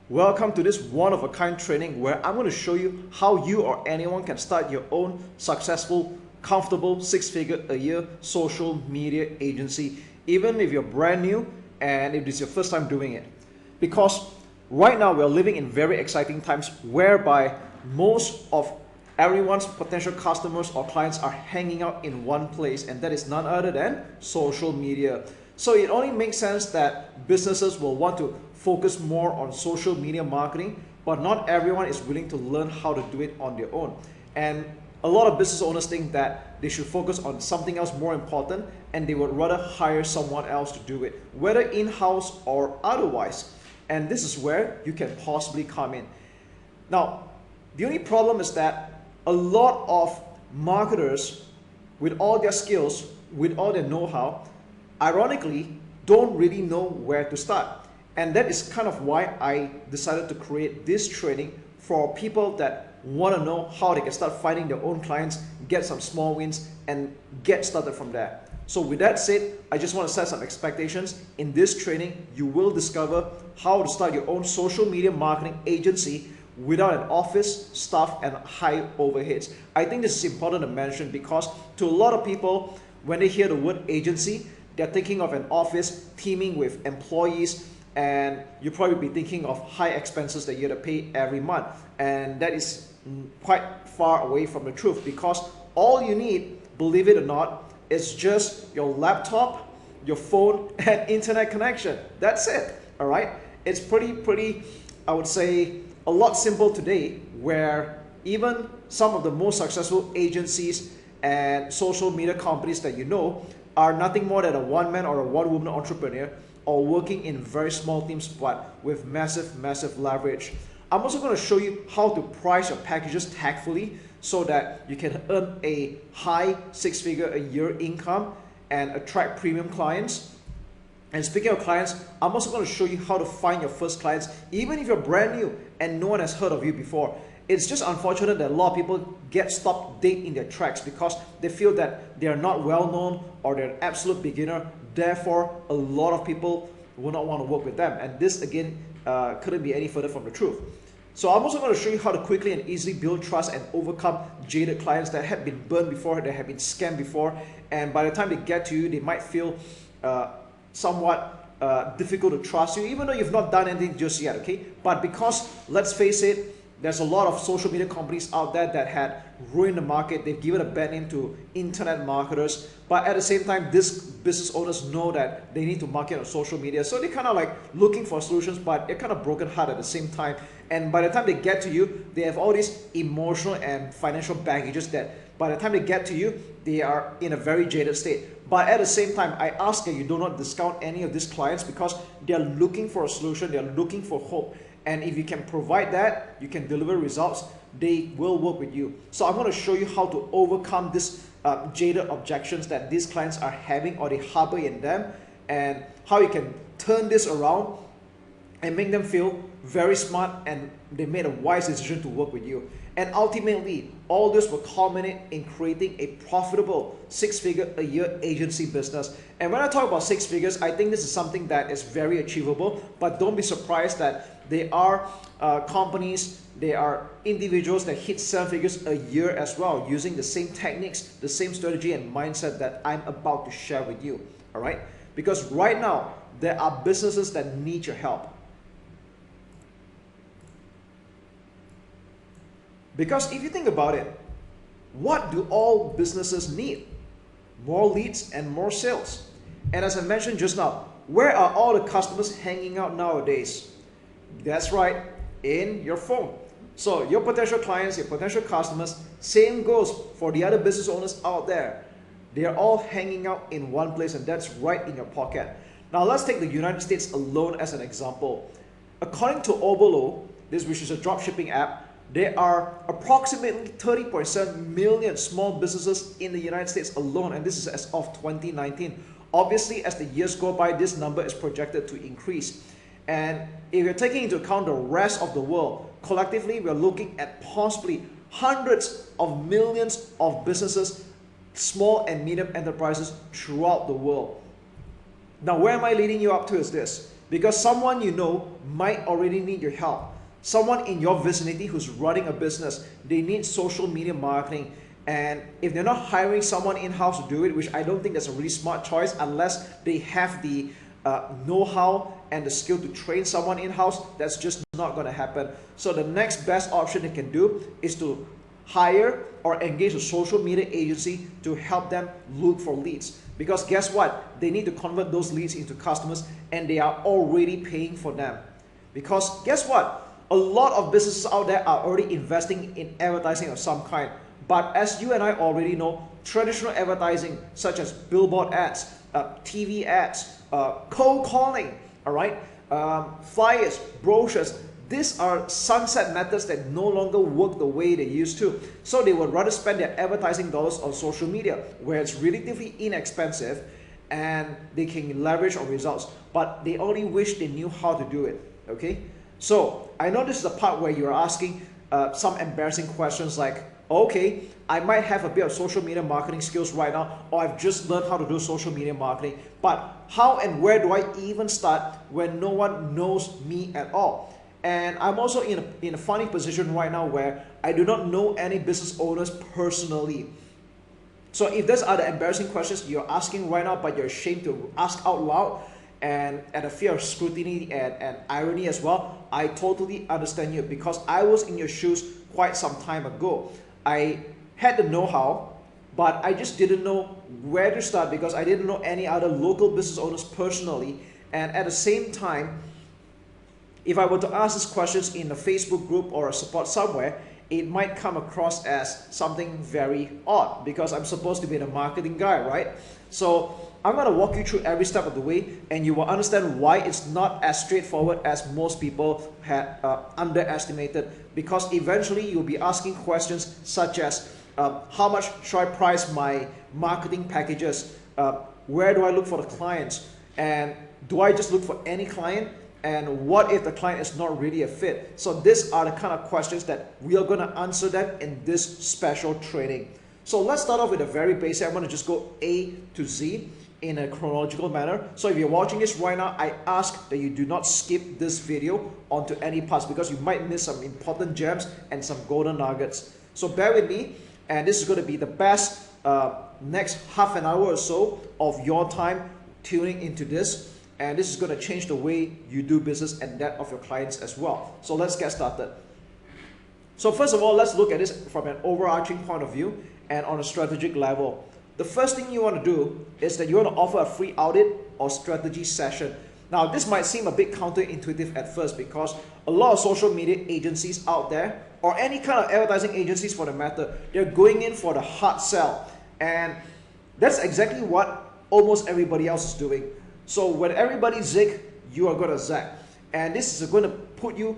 Welcome to this one-of-a-kind training where I'm going to show you how you or anyone can start your own successful, comfortable, six-figure a year social media agency, even if you're brand new and if this is your first time doing it. Because right now we're living in very exciting times whereby most of everyone's potential customers or clients are hanging out in one place, and that is none other than social media. So it only makes sense that businesses will want to focus more on social media marketing, but not everyone is willing to learn how to do it on their own. And a lot of business owners think that they should focus on something else more important, and they would rather hire someone else to do it, whether in-house or otherwise. And this is where you can possibly come in. Now, the only problem is that a lot of marketers, with all their skills, with all their know-how, ironically, don't really know where to start. And that is kind of why I decided to create this training for people that want to know how they can start finding their own clients, get some small wins, and get started from there. So with that said, I just want to set some expectations. In this training, you will discover how to start your own social media marketing agency without an office, staff, and high overheads. I think this is important to mention because to a lot of people, when they hear the word agency, they're thinking of an office teeming with employees, and you'll probably be thinking of high expenses that you have to pay every month. And that is quite far away from the truth, because all you need, believe it or not, is just your laptop, your phone, and internet connection. That's it, all right? It's pretty, I would say, a lot simple today, where even some of the most successful agencies and social media companies that you know are nothing more than a one-man or a one-woman entrepreneur, or working in very small teams but with massive leverage. I'm also going to show you how to price your packages tactfully so that you can earn a high six-figure a year income and attract premium clients. And speaking of clients, I'm also going to show you how to find your first clients, even if you're brand new and no one has heard of you before. It's just unfortunate that a lot of people get stopped dead in their tracks because they feel that they are not well known or they're an absolute beginner. Therefore, a lot of people will not want to work with them. And this again couldn't be any further from the truth. So I'm also going to show you how to quickly and easily build trust and overcome jaded clients that have been burned before, that have been scammed before. And by the time they get to you, they might feel somewhat difficult to trust you, even though you've not done anything just yet, okay? But because, let's face it, there's a lot of social media companies out there that had ruined the market. They've given a bad name to internet marketers. But at the same time, these business owners know that they need to market on social media. So they're kind of like looking for solutions, but they're kind of broken hearted at the same time. And by the time they get to you, they have all these emotional and financial baggages that by the time they get to you, they are in a very jaded state. But at the same time, I ask that you do not discount any of these clients because they're looking for a solution, they're looking for hope. And if you can provide that, you can deliver results, they will work with you. So I'm going to show you how to overcome these jaded objections that these clients are having or they harbor in them, and how you can turn this around and make them feel very smart and they made a wise decision to work with you. And ultimately, all this will culminate in creating a profitable six-figure a year agency business. And when I talk about six figures, I think this is something that is very achievable, but don't be surprised that there are companies, there are individuals that hit seven figures a year as well, using the same techniques, the same strategy and mindset that I'm about to share with you, all right? Because right now, there are businesses that need your help. Because if you think about it, what do all businesses need? More leads and more sales. And as I mentioned just now, where are all the customers hanging out nowadays? That's right, in your phone. So your potential clients, your potential customers, same goes for the other business owners out there. They are all hanging out in one place, and that's right in your pocket. Now let's take the United States alone as an example. According to Obolo, which is a dropshipping app, there are approximately 30.7 million small businesses in the United States alone, and this is as of 2019. Obviously, as the years go by, this number is projected to increase. And if you're taking into account the rest of the world, collectively, we're looking at possibly hundreds of millions of businesses, small and medium enterprises throughout the world. Now, where am I leading you up to is this? Because someone you know might already need your help. Someone in your vicinity who's running a business, they need social media marketing. And if they're not hiring someone in-house to do it, which I don't think that's a really smart choice unless they have the know-how and the skill to train someone in-house, that's just not going to happen. So the next best option they can do is to hire or engage a social media agency to help them look for leads. Because guess what? They need to convert those leads into customers, and they are already paying for them. Because guess what? A lot of businesses out there are already investing in advertising of some kind. But as you and I already know, traditional advertising such as billboard ads, TV ads, cold calling, all right, flyers, brochures, these are sunset methods that no longer work the way they used to. So they would rather spend their advertising dollars on social media, where it's relatively inexpensive and they can leverage on results. But they only wish they knew how to do it, okay? So I know this is the part where you're asking some embarrassing questions like, okay, I might have a bit of social media marketing skills right now, or I've just learned how to do social media marketing, but how and where do I even start when no one knows me at all? And I'm also in a funny position right now where I do not know any business owners personally. So if those are the embarrassing questions you're asking right now, but you're ashamed to ask out loud, and at a fear of scrutiny and irony as well, I totally understand you, because I was in your shoes quite some time ago. I had the know-how, but I just didn't know where to start because I didn't know any other local business owners personally. And at the same time, if I were to ask these questions in a Facebook group or a support somewhere, it might come across as something very odd because I'm supposed to be the marketing guy, right? So I'm going to walk you through every step of the way, and you will understand why it's not as straightforward as most people had underestimated, because eventually you'll be asking questions such as how much should I price my marketing packages, where do I look for the clients, and do I just look for any client, and what if the client is not really a fit? So these are the kind of questions that we are going to answer them in this special training. So let's start off with a very basic. I'm going to just go A to Z in a chronological manner. So if you're watching this right now, I ask that you do not skip this video onto any parts, because you might miss some important gems and some golden nuggets. So bear with me, and this is going to be the best next half an hour or so of your time tuning into this. And this is going to change the way you do business and that of your clients as well. So let's get started. So first of all, let's look at this from an overarching point of view and on a strategic level. The first thing you want to do is that you want to offer a free audit or strategy session. Now, this might seem a bit counterintuitive at first, because a lot of social media agencies out there, or any kind of advertising agencies for the matter, they're going in for the hard sell. And that's exactly what almost everybody else is doing. So when everybody zig, you are going to zag. And this is going to put you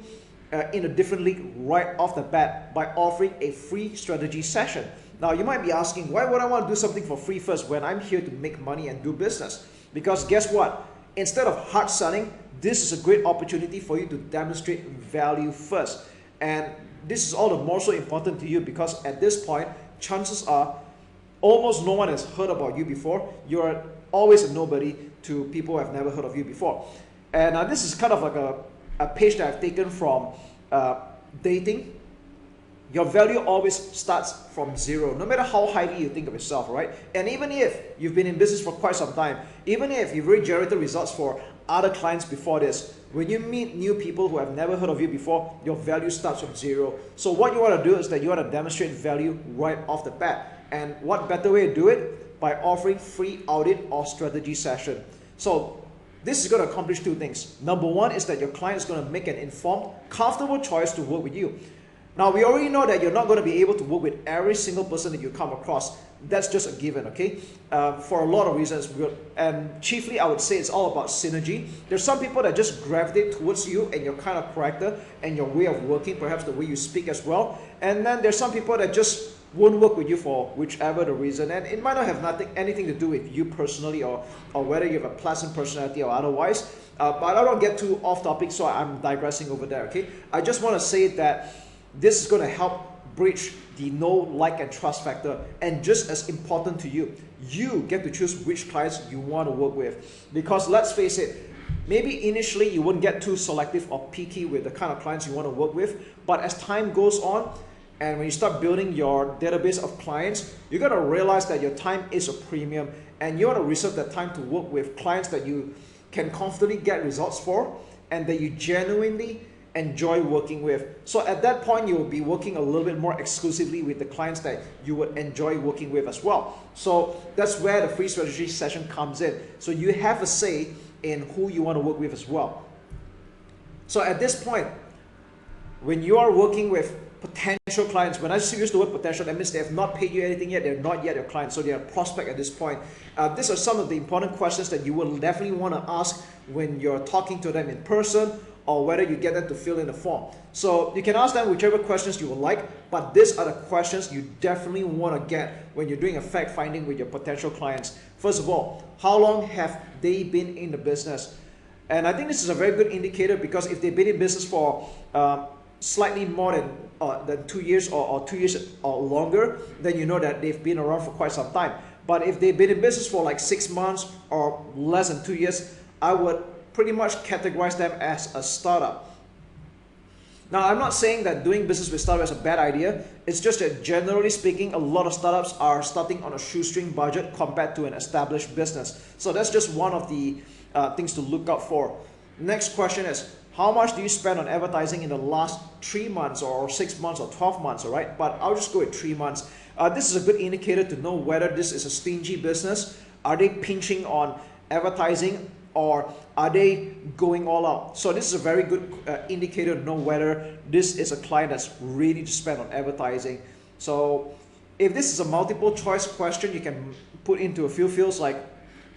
in a different league right off the bat by offering a free strategy session. Now you might be asking, why would I want to do something for free first when I'm here to make money and do business? Because guess what? Instead of hard selling, this is a great opportunity for you to demonstrate value first. And this is all the more so important to you because at this point, chances are almost no one has heard about you before. You're always a nobody to people who have never heard of you before. And this is kind of like a page that I've taken from dating. Your value always starts from zero, no matter how highly you think of yourself, right? And even if you've been in business for quite some time, even if you've already generated results for other clients before this, when you meet new people who have never heard of you before, your value starts from zero. So what you want to do is that you want to demonstrate value right off the bat. And what better way to do it? By offering free audit or strategy session. So this is going to accomplish two things. Number one is that your client is going to make an informed, comfortable choice to work with you. Now, we already know that you're not going to be able to work with every single person that you come across. That's just a given, okay? For a lot of reasons. And chiefly, I would say it's all about synergy. There's some people that just gravitate towards you and your kind of character and your way of working, perhaps the way you speak as well. And then there's some people that just won't work with you for whichever the reason. And it might not have anything to do with you personally or whether you have a pleasant personality or otherwise. But I don't get too off topic, so I'm digressing over there, okay? I just want to say that this is going to help breach the know, like, and trust factor. And just as important to you, you get to choose which clients you want to work with. Because let's face it, maybe initially you wouldn't get too selective or picky with the kind of clients you want to work with, but as time goes on, and when you start building your database of clients, you're going to realize that your time is a premium, and you want to reserve that time to work with clients that you can confidently get results for and that you genuinely enjoy working with. So at that point, you will be working a little bit more exclusively with the clients that you would enjoy working with as well. So that's where the free strategy session comes in. So you have a say in who you want to work with as well. So at this point, when you are working with potential clients, when I use the word potential, that means they have not paid you anything yet, they're not yet your client, so they're a prospect at this point. These are some of the important questions that you will definitely want to ask when you're talking to them in person, or whether you get them to fill in a form. So you can ask them whichever questions you would like, but these are the questions you definitely want to get when you're doing a fact finding with your potential clients. First of all, how long have they been in the business? And I think this is a very good indicator, because if they've been in business for slightly more than 2 years or 2 years or longer, then you know that they've been around for quite some time. But if they've been in business for like 6 months or less than 2 years, I would pretty much categorize them as a startup. Now, I'm not saying that doing business with startups is a bad idea. It's just that generally speaking, a lot of startups are starting on a shoestring budget compared to an established business. So that's just one of the things to look out for. Next question is, how much do you spend on advertising in the last 3 months or 6 months or 12 months, all right? But I'll just go with 3 months. This is a good indicator to know whether this is a stingy business. Are they pinching on advertising, or are they going all out? So this is a very good indicator to know whether this is a client that's ready to spend on advertising. So if this is a multiple choice question, you can put into a few fields like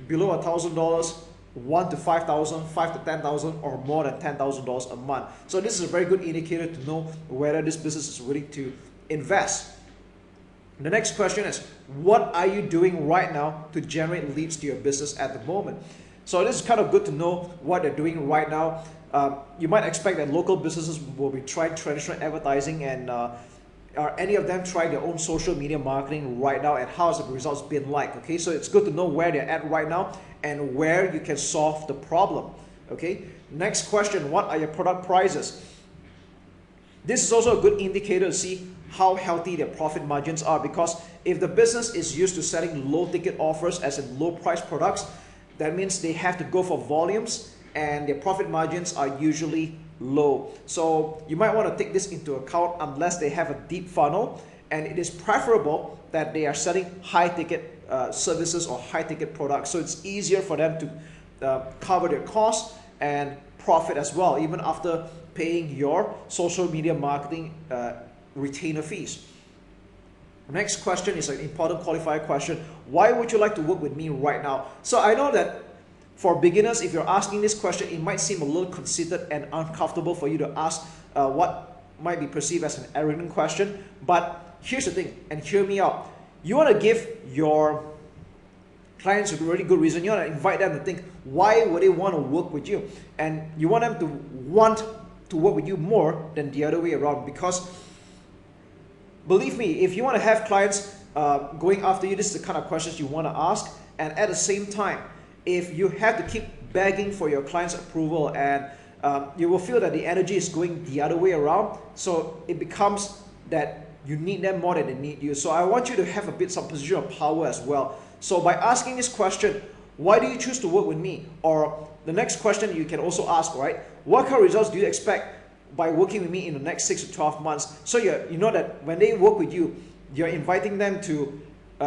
below $1,000, 1 to 5,000, 5 to 10,000, or more than $10,000 a month. So this is a very good indicator to know whether this business is willing to invest. The next question is, what are you doing right now to generate leads to your business at the moment? So this is kind of good to know what they're doing right now. You might expect that local businesses will be trying traditional advertising, and are any of them trying their own social media marketing right now, and how has the results been like? Okay, so it's good to know where they're at right now and where you can solve the problem. Okay, next question, what are your product prices? This is also a good indicator to see how healthy their profit margins are, because if the business is used to selling low ticket offers as in low price products, that means they have to go for volumes, and their profit margins are usually low. So you might want to take this into account unless they have a deep funnel, and it is preferable that they are selling high ticket services or high ticket products, so it's easier for them to cover their costs and profit as well, even after paying your social media marketing retainer fees. Next question is an important qualifier question. Why would you like to work with me right now? So I know that for beginners, if you're asking this question, it might seem a little conceited and uncomfortable for you to ask what might be perceived as an arrogant question. But here's the thing, and hear me out. You want to give your clients a really good reason. You want to invite them to think, why would they want to work with you? And you want them to want to work with you more than the other way around, because believe me, if you want to have clients going after you, this is the kind of questions you want to ask. And at the same time, if you have to keep begging for your client's approval, and you will feel that the energy is going the other way around, so it becomes that you need them more than they need you. So I want you to have some position of power as well. So by asking this question, why do you choose to work with me? Or the next question you can also ask, right? What kind of results do you expect by working with me in the next 6 to 12 months? So you know that when they work with you, you're inviting them to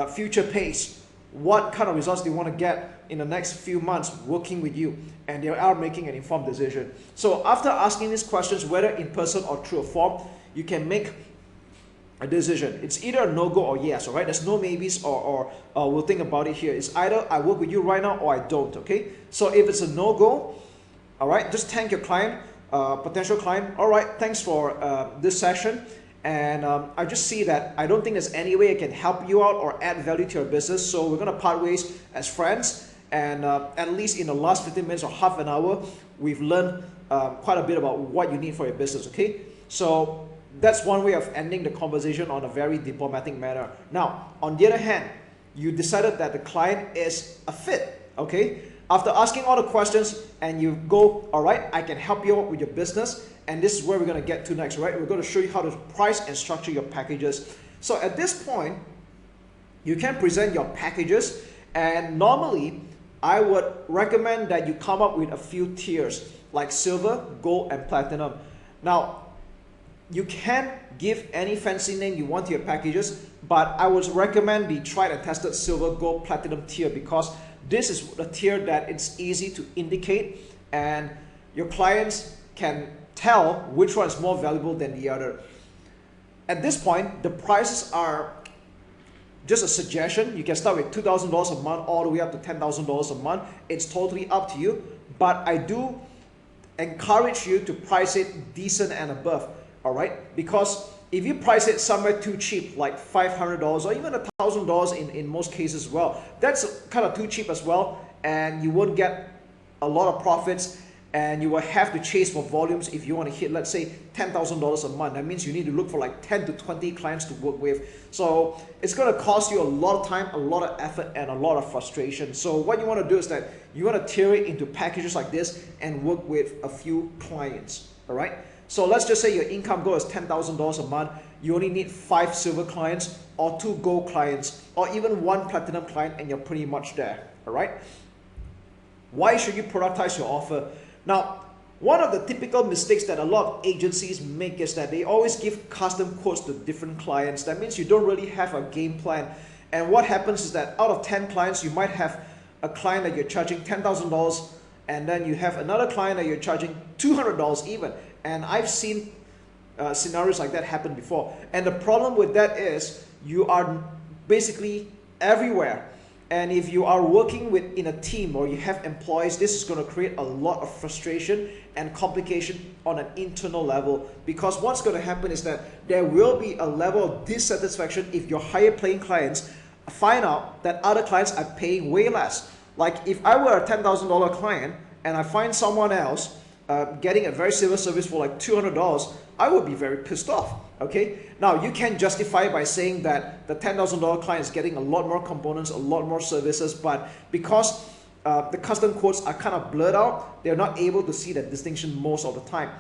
future pace. What kind of results they want to get in the next few months working with you, and they are making an informed decision. So after asking these questions, whether in person or through a form, you can make a decision. It's either a no-go or yes, all right? There's no maybes or we'll think about it here. It's either I work with you right now or I don't, okay? So if it's a no-go, all right, just thank your client, potential client. All right, thanks for this session. And I just see that I don't think there's any way I can help you out or add value to your business. So we're going to part ways as friends. And at least in the last 15 minutes or half an hour, we've learned quite a bit about what you need for your business, okay? So that's one way of ending the conversation on a very diplomatic manner. Now, on the other hand, you decided that the client is a fit, okay? After asking all the questions and you go, all right, I can help you out with your business, and this is where we're gonna get to next, right? We're gonna show you how to price and structure your packages. So at this point, you can present your packages, and normally I would recommend that you come up with a few tiers like silver, gold, and platinum. Now, you can give any fancy name you want to your packages, but I would recommend the tried and tested silver, gold, platinum tier, because this is a tier that it's easy to indicate and your clients can tell which one is more valuable than the other. At this point, the prices are just a suggestion. You can start with $2,000 a month all the way up to $10,000 a month. It's totally up to you, but I do encourage you to price it decent and above, all right? Because if you price it somewhere too cheap, like $500 or even $1,000 in most cases as well, that's kind of too cheap as well, and you won't get a lot of profits, and you will have to chase for volumes if you want to hit, let's say, $10,000 a month. That means you need to look for like 10 to 20 clients to work with. So it's going to cost you a lot of time, a lot of effort, and a lot of frustration. So what you want to do is that you want to tier it into packages like this and work with a few clients, all right? So let's just say your income goal is $10,000 a month. You only need 5 silver clients or 2 gold clients or even 1 platinum client, and you're pretty much there, all right? Why should you productize your offer? Now, one of the typical mistakes that a lot of agencies make is that they always give custom quotes to different clients. That means you don't really have a game plan. And what happens is that out of 10 clients, you might have a client that you're charging $10,000, and then you have another client that you're charging $200 even. And I've seen scenarios like that happen before. And the problem with that is you are basically everywhere. And if you are working in a team or you have employees, this is going to create a lot of frustration and complication on an internal level. Because what's going to happen is that there will be a level of dissatisfaction if your higher paying clients find out that other clients are paying way less. Like if I were a $10,000 client and I find someone else getting a very similar service for like $200, I would be very pissed off, okay? Now, you can justify it by saying that the $10,000 client is getting a lot more components, a lot more services, but because the custom quotes are kind of blurred out, they're not able to see that distinction most of the time,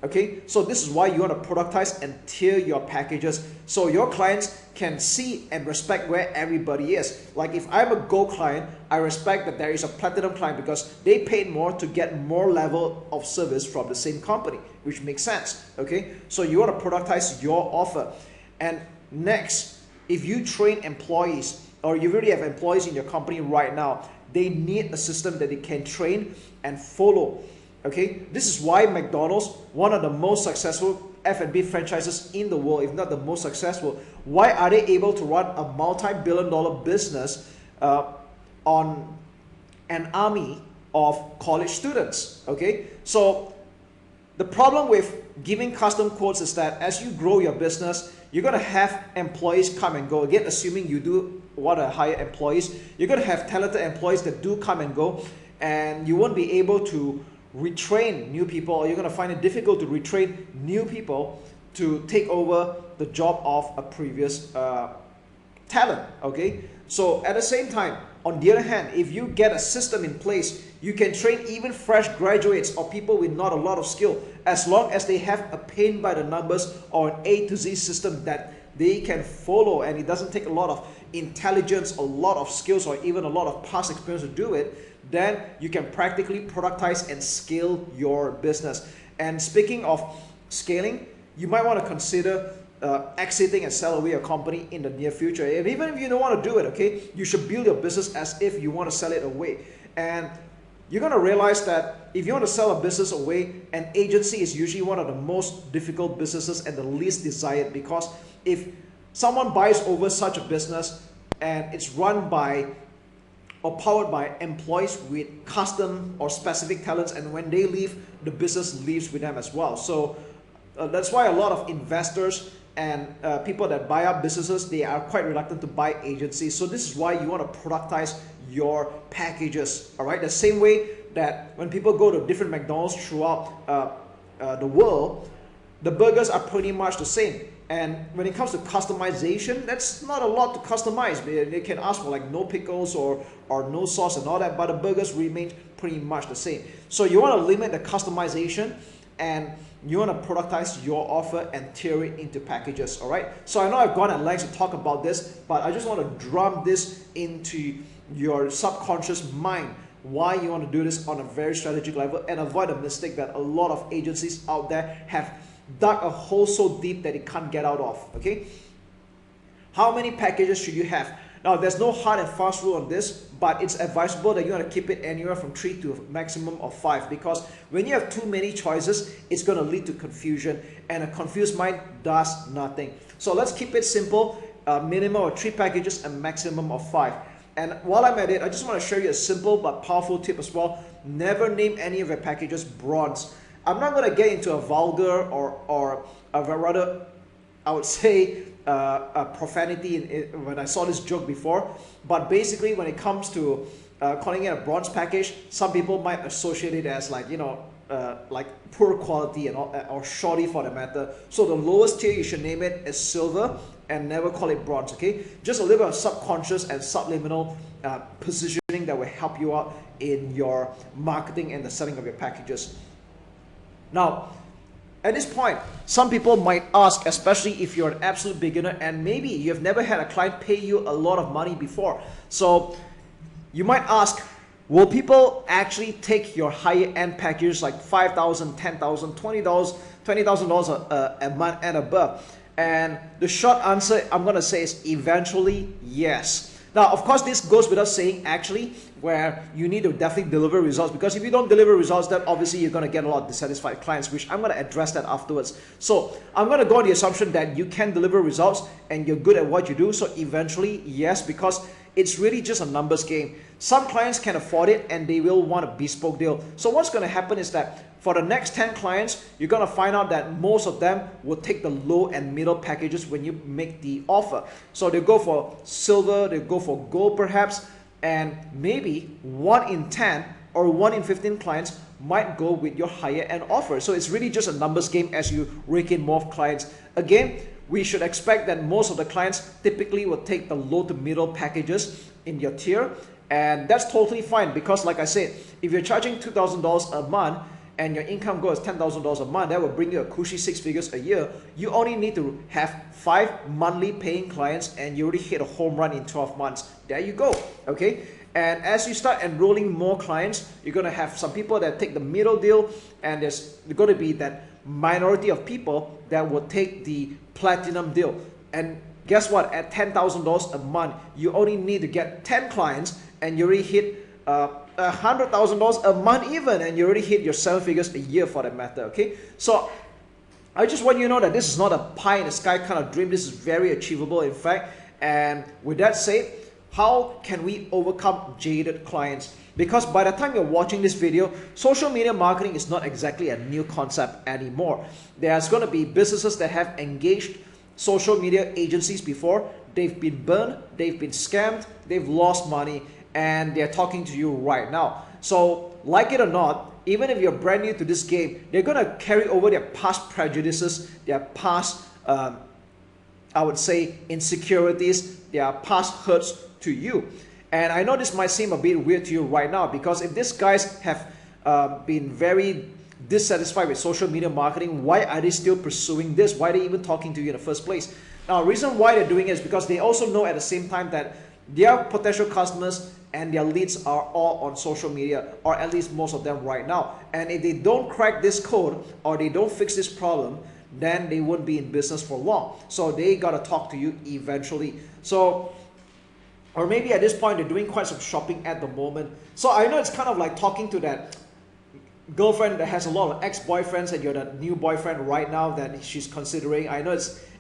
okay? So this is why you want to productize and tier your packages so your clients can see and respect where everybody is. Like if I'm a gold client, I respect that there is a platinum client because they paid more to get more level of service from the same company, which makes sense, okay? So you want to productize your offer. And next, if you train employees or you already have employees in your company right now, they need a system that they can train and follow, okay? This is why McDonald's, one of the most successful F&B franchises in the world, if not the most successful, why are they able to run a multi-billion-dollar business on an army of college students, okay? So the problem with giving custom quotes is that as you grow your business, you're going to have employees come and go. Again, assuming you do want to hire employees, you're going to have talented employees that do come and go, and you won't be able to retrain new people, or you're going to find it difficult to retrain new people to take over the job of a previous talent, okay? So at the same time, on the other hand, if you get a system in place, you can train even fresh graduates or people with not a lot of skill, as long as they have a paint by the numbers or an A to Z system that they can follow, and it doesn't take a lot of intelligence, a lot of skills, or even a lot of past experience to do it, then you can practically productize and scale your business. And speaking of scaling, you might want to consider exiting and sell away your company in the near future. And even if you don't want to do it, okay, you should build your business as if you want to sell it away. And you're going to realize that if you want to sell a business away, an agency is usually one of the most difficult businesses and the least desired, because if someone buys over such a business and it's run by or powered by employees with custom or specific talents, and when they leave, the business leaves with them as well. So that's why a lot of investors and people that buy up businesses, they are quite reluctant to buy agencies. So this is why you want to productize your packages, all right? The same way that when people go to different McDonald's throughout the world, the burgers are pretty much the same. And when it comes to customization, that's not a lot to customize. They can ask for like no pickles or no sauce and all that, but the burgers remain pretty much the same. So you want to limit the customization, and you want to productize your offer and tier it into packages. All right. So I know I've gone at length to talk about this, but I just want to drum this into your subconscious mind, why you want to do this on a very strategic level, and avoid a mistake that a lot of agencies out there have dug a hole so deep that it can't get out of. Okay, how many packages should you have? Now, there's no hard and fast rule on this, but it's advisable that you want to keep it anywhere from 3 to a maximum of 5, because when you have too many choices, it's going to lead to confusion, and a confused mind does nothing. So let's keep it simple, a minimum of 3 packages and maximum of 5. And while I'm at it, I just want to show you a simple but powerful tip as well. Never name any of your packages bronze. I'm not going to get into a vulgar or a rather, I would say, a profanity when I saw this joke before. But basically, when it comes to calling it a bronze package, some people might associate it as like, you know, like poor quality and all, or shoddy for the matter. So the lowest tier you should name it is silver, and never call it bronze. Okay, just a little bit of subconscious and subliminal positioning that will help you out in your marketing and the selling of your packages. Now, at this point, some people might ask, especially if you're an absolute beginner and maybe you've never had a client pay you a lot of money before. So you might ask, will people actually take your higher end packages like $5,000, $10,000, $20, $20,000 a month and above? And the short answer I'm going to say is eventually yes. Now, of course, this goes without saying actually, where you need to definitely deliver results, because if you don't deliver results, then obviously you're going to get a lot of dissatisfied clients, which I'm going to address that afterwards. So I'm going to go on the assumption that you can deliver results and you're good at what you do. So eventually, yes, because it's really just a numbers game. Some clients can afford it and they will want a bespoke deal. So what's going to happen is that for the next 10 clients, you're going to find out that most of them will take the low and middle packages when you make the offer. So they go for silver, they go for gold perhaps, and maybe 1 in 10 or 1 in 15 clients might go with your higher end offer. So it's really just a numbers game as you rake in more clients. Again, we should expect that most of the clients typically will take the low to middle packages in your tier, and that's totally fine, because like I said, if you're charging $2,000 a month and your income goes $10,000 a month, that will bring you a cushy 6 figures a year. You only need to have 5 monthly paying clients and you already hit a home run in 12 months. There you go. Okay. And as you start enrolling more clients, you're going to have some people that take the middle deal, and there's going to be that minority of people that will take the platinum deal. And guess what? At $10,000 a month, you only need to get 10 clients and you already hit $100,000 a month even, and you already hit your 7 figures a year for that matter. Okay, so I just want you to know that this is not a pie in the sky kind of dream. This is very achievable, in fact. And with that said, how can we overcome jaded clients? Because by the time you're watching this video, social media marketing is not exactly a new concept anymore. There's going to be businesses that have engaged social media agencies before. They've been burned, they've been scammed, they've lost money, and they're talking to you right now. So like it or not, even if you're brand new to this game, they're going to carry over their past prejudices, their past, I would say, insecurities, their past hurts to you. And I know this might seem a bit weird to you right now, because if these guys have been very dissatisfied with social media marketing, why are they still pursuing this? Why are they even talking to you in the first place? Now, the reason why they're doing it is because they also know at the same time that their potential customers and their leads are all on social media, or at least most of them right now. And if they don't crack this code or they don't fix this problem, then they won't be in business for long. So they gotta talk to you eventually. So, or maybe at this point they're doing quite some shopping at the moment. So I know it's kind of like talking to that girlfriend that has a lot of ex-boyfriends and you're the new boyfriend right now that she's considering. I know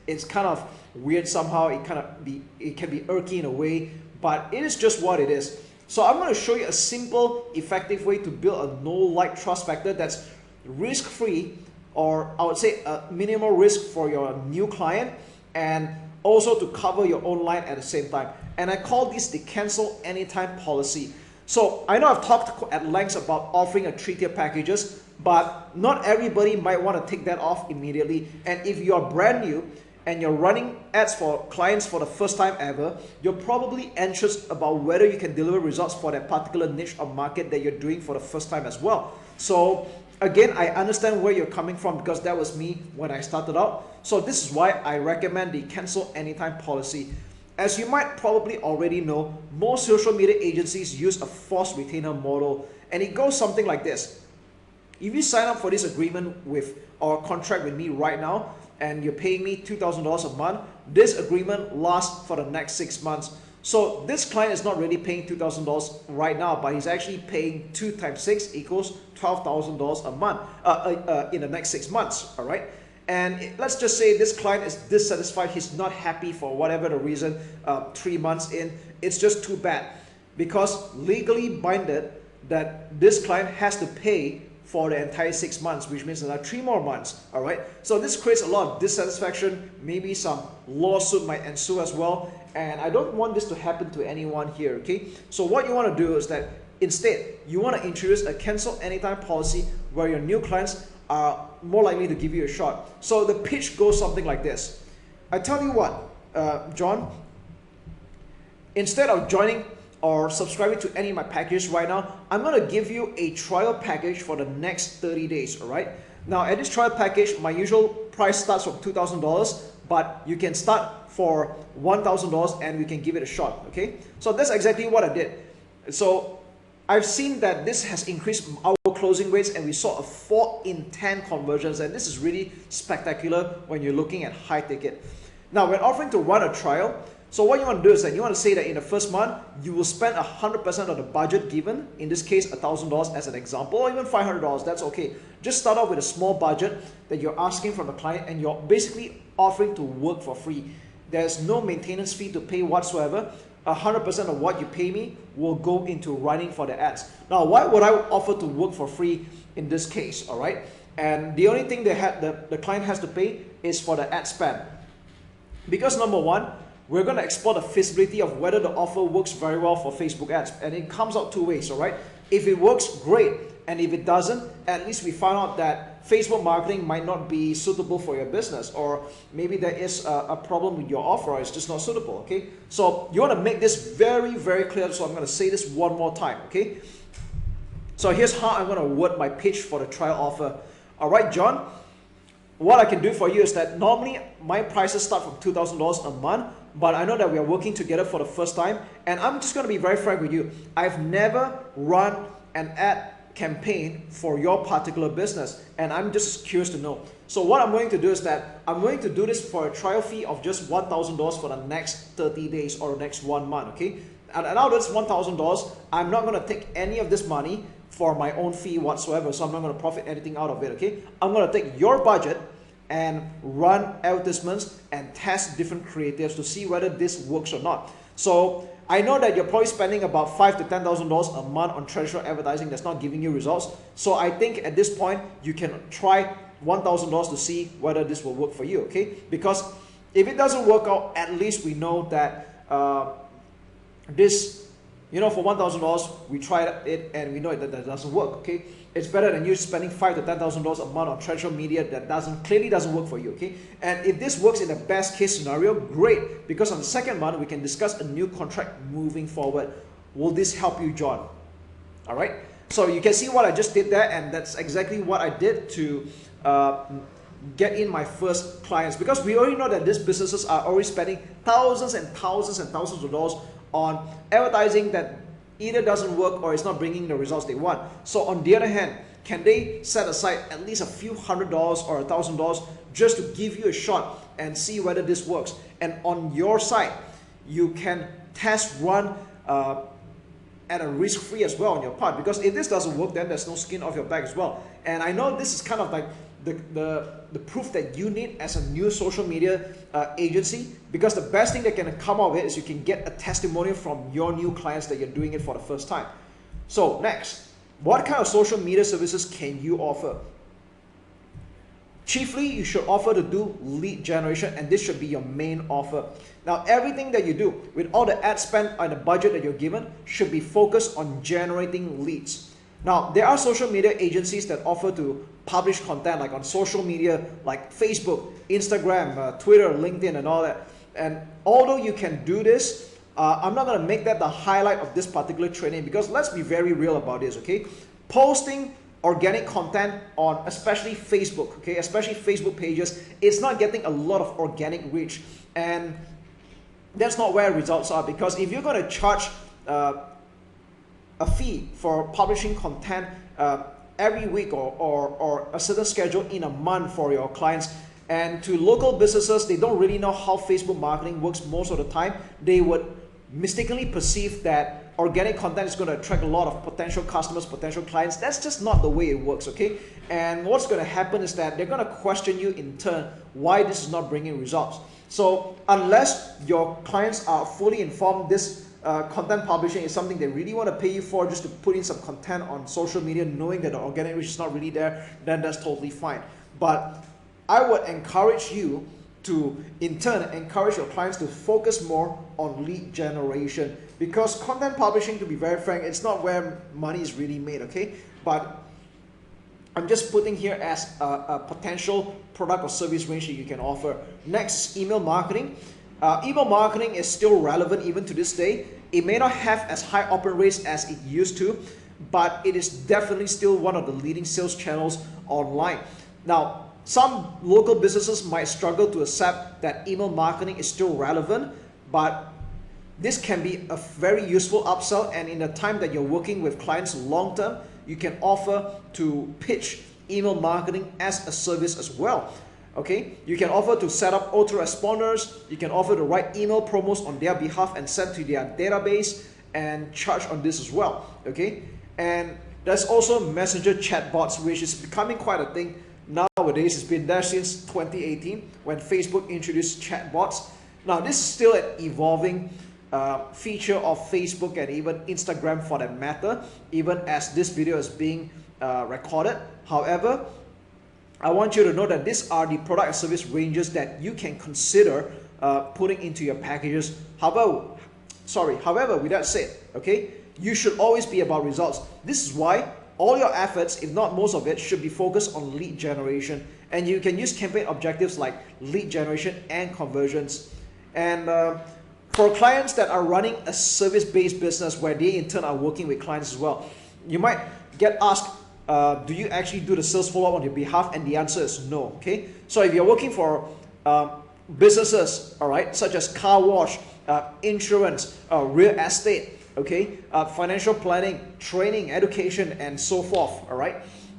it's kind of weird somehow. It can be irky in a way, but it is just what it is. So I'm going to show you a simple, effective way to build a know, like, trust factor that's risk-free, or I would say a minimal risk for your new client, and also to cover your own line at the same time. And I call this the cancel anytime policy. So I know I've talked at length about offering a 3-tier packages, but not everybody might want to take that off immediately. And if you're brand new and you're running ads for clients for the first time ever, you're probably anxious about whether you can deliver results for that particular niche or market that you're doing for the first time as well. So again, I understand where you're coming from, because that was me when I started out. So this is why I recommend the cancel anytime policy. As you might probably already know, most social media agencies use a forced retainer model, and it goes something like this. If you sign up for this agreement with or contract with me right now, and you're paying me $2,000 a month, this agreement lasts for the next 6 months. So this client is not really paying $2,000 right now, but he's actually paying 2 times 6 equals $12,000 a month in the next 6 months, all right? And let's just say this client is dissatisfied, he's not happy for whatever the reason, 3 months in, it's just too bad, because legally binded that this client has to pay for the entire 6 months, which means another 3 more months, all right? So this creates a lot of dissatisfaction, maybe some lawsuit might ensue as well, and I don't want this to happen to anyone here, okay? So what you want to do is that instead, you want to introduce a cancel anytime policy where your new clients are more likely to give you a shot. So the pitch goes something like this. I tell you what, John, instead of joining or subscribing to any of my packages right now, I'm going to give you a trial package for the next 30 days, all right? Now, at this trial package, my usual price starts from $2,000, but you can start for $1,000 and we can give it a shot, okay? So that's exactly what I did. So I've seen that this has increased our closing rates, and we saw a 4 in 10 conversions, and this is really spectacular when you're looking at high ticket. Now, we're offering to run a trial. So what you want to do is that you want to say that in the first month, you will spend 100% of the budget given, in this case $1,000 as an example, or even $500, that's okay. Just start off with a small budget that you're asking from the client, and you're basically offering to work for free. There's no maintenance fee to pay whatsoever. 100% of what you pay me will go into running for the ads. Now, why would I offer to work for free in this case, all right? And the only thing the client has to pay is for the ad spend. Because number one, we're going to explore the feasibility of whether the offer works very well for Facebook ads. And it comes out 2 ways, all right? If it works, great. And if it doesn't, at least we found out that Facebook marketing might not be suitable for your business, or maybe there is a problem with your offer, or it's just not suitable, okay? So you want to make this very, very clear, so I'm going to say this one more time, okay? So here's how I'm going to word my pitch for the trial offer. All right, John, what I can do for you is that normally my prices start from $2,000 a month, but I know that we are working together for the first time, and I'm just going to be very frank with you. I've never run an ad campaign for your particular business, and I'm just curious to know. So what I'm going to do is that I'm going to do this for a trial fee of just $1,000 for the next 30 days or the next 1 month, okay? And out of this $1,000, I'm not going to take any of this money for my own fee whatsoever, so I'm not going to profit anything out of it, okay? I'm going to take your budget and run advertisements and test different creatives to see whether this works or not. So I know that you're probably spending about $5,000 to $10,000 a month on traditional advertising that's not giving you results. So I think at this point, you can try $1,000 to see whether this will work for you, okay? Because if it doesn't work out, at least we know that this, you know, for $1,000, we tried it and we know that that doesn't work, okay? It's better than you spending $5,000 to $10,000 a month on traditional media that clearly doesn't work for you, okay? And if this works in the best case scenario, great, because on the second month, we can discuss a new contract moving forward. Will this help you, John? All right? So you can see what I just did there, and that's exactly what I did to get in my first clients, because we already know that these businesses are already spending thousands and thousands and thousands of dollars on advertising that either doesn't work or it's not bringing the results they want. So on the other hand, can they set aside at least a few $100 or $1,000 just to give you a shot and see whether this works? And on your side, you can test run at a risk-free as well on your part, because if this doesn't work, then there's no skin off your back as well. And I know this is kind of like the proof that you need as a new social media agency, because the best thing that can come out of it is you can get a testimonial from your new clients that you're doing it for the first time. So next, what kind of social media services can you offer? Chiefly, you should offer to do lead generation, and this should be your main offer. Now, everything that you do with all the ad spend and the budget that you're given should be focused on generating leads. Now, there are social media agencies that offer to publish content like on social media, like Facebook, Instagram, Twitter, LinkedIn, and all that. And although you can do this, I'm not going to make that the highlight of this particular training, because let's be very real about this, okay? Posting organic content on especially Facebook, okay, especially Facebook pages, it's not getting a lot of organic reach, and that's not where results are. Because if you're going to charge a fee for publishing content every week or a certain schedule in a month for your clients, and to local businesses, they don't really know how Facebook marketing works most of the time, they would mistakenly perceive that organic content is going to attract a lot of potential customers, potential clients. That's just not the way it works, okay? And what's going to happen is that they're going to question you in turn why this is not bringing results. So unless your clients are fully informed this content publishing is something they really want to pay you for, just to put in some content on social media, knowing that the organic reach is not really there, then that's totally fine. But I would encourage you to, in turn, encourage your clients to focus more on lead generation, because content publishing, to be very frank, it's not where money is really made, okay? But I'm just putting here as a potential product or service range that you can offer. Next, email marketing. Email marketing is still relevant even to this day. It may not have as high open rates as it used to, but it is definitely still one of the leading sales channels online. Now, some local businesses might struggle to accept that email marketing is still relevant, but this can be a very useful upsell, and in the time that you're working with clients long term, you can offer to pitch email marketing as a service as well. Okay, you can offer to set up autoresponders, you can offer to write email promos on their behalf and send to their database and charge on this as well. Okay, and there's also messenger chatbots, which is becoming quite a thing nowadays. It's been there since 2018 when Facebook introduced chatbots. Now, this is still an evolving feature of Facebook and even Instagram for that matter, even as this video is being recorded. However, I want you to know that these are the product and service ranges that you can consider putting into your packages. However, with that said, okay, you should always be about results. This is why all your efforts, if not most of it, should be focused on lead generation. And you can use campaign objectives like lead generation and conversions. And for clients that are running a service-based business where they in turn are working with clients as well, you might get asked, do you actually do the sales follow-up on your behalf? And the answer is no, okay? So if you're working for businesses, all right, such as car wash, insurance, real estate, okay, financial planning, training, education, and so forth, all right,